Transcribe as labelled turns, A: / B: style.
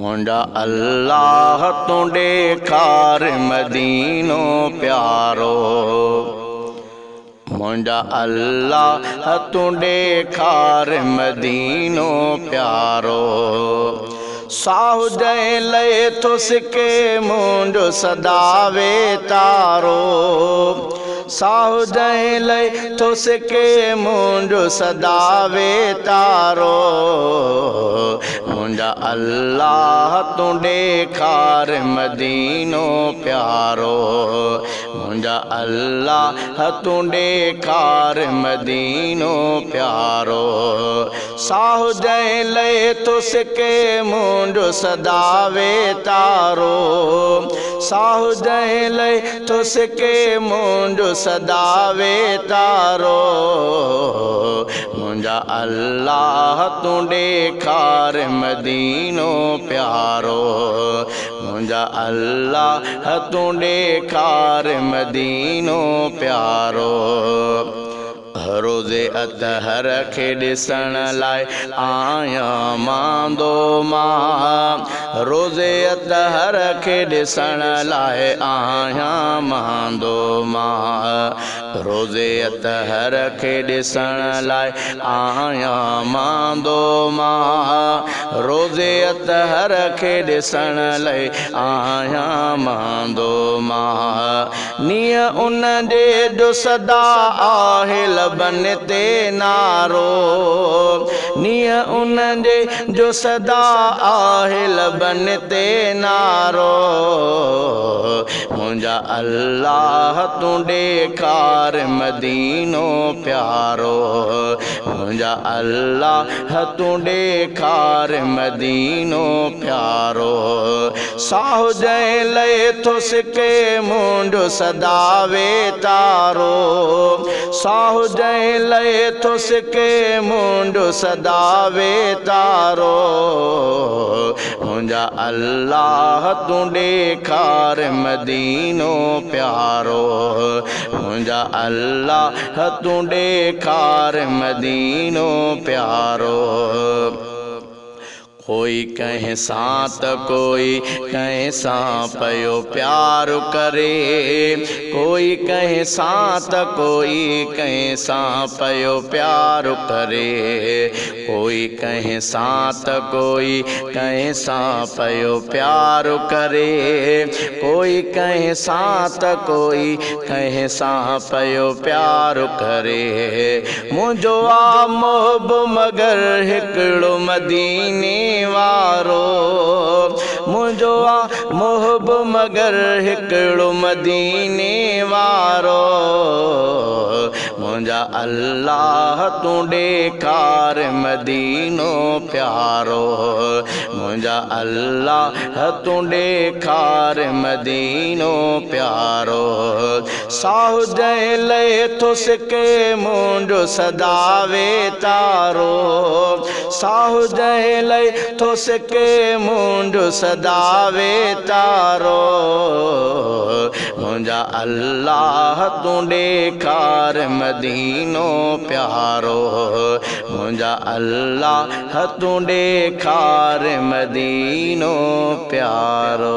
A: मुंजा अल्लाह तू ॾेखार मदीनो प्यारो। मुंजा अल्लाह तू ॾेखार मदीनो प्यारो। साहु जंहिं लए थो सिके मुंहिंजो सदावे तारो। साहु जंहिं लए थो सिके मुंहिंजो सदावे तारो। मुंजा अल्लाह तू ॾेखार मदीनो प्यारो। मुंजा अल्लाह तू ॾेखार मदीनो प्यारो। साहु जंहिं लए थो सिके मुंहिंजो सदावे तारो। साहु जंहिं लए थो सिके मुंहिंजो सदावे तारो। मुंजा अल्लाह तू ॾेखार मदीनो प्यारो। मुंजा अल्लाह तू ॾेखार मदीनो प्यारो। रोज़े अतहर खे ॾिसण लाइ आयां मांदो मां। रोज़े अतहर खे ॾिसण लाइ आयां मांदो मां। रोज़े अतहर खे ॾिसण लाइ आयां मांदो मां। रोज़े अतहर खे ॾिसण लाइ आयां मांदो मां। नीअं उन जे जो सदा आहे बन ते नारो। नीअं उन जे जो सदा आहे बन ते नारो। मुंजा अल्लाह तू ॾेखार मदीनो प्यारो। मुंजा अल्लाह तू ॾेखार मदीनो प्यारो। साहु जंहिं लए थो सिके मुंहिंजो सदावे तारो। साहु जंहिं लए थो सिके मुंहिंजो सदावे तारो। मुंजा अल्लाह तू ॾेखार मदीनो प्यारो। मुंजा अल्लाह तू ॾेखार मदीनो प्यारो। कोई कंहिं सां त कोई कंहिं सां पियो प्यार करे। कोई कंहिं सां त कोई कंहिं सां पियो प्यार करे। कोई कंहिं सां त कोई कंहिं सां पियो प्यार करे। कोई कंहिं सां त कोई कंहिं सां पियो प्यार करे। मुंहिंजो आ मोहब मगर हिकिड़ो मदीने वारो। मुंहिंजो आ मोहब मगर हिकिड़ो मदीने वारो। मुंजा अल्लाह तू ॾेखार मदीनो प्यारो। मुंजा अल्लाह तू ॾेखार मदीनो प्यारो। साहु जंहिं लए थो सिके मुंहिंजो सदावे तारो। साहु जंहिं लए थो सिके मुंहिंजो सदावे तारो। मुंजा अल्लाह तू ॾेखार मदीनो प्यारो। मुंजा अल्लाह तू ॾेखार मदीनो प्यारो।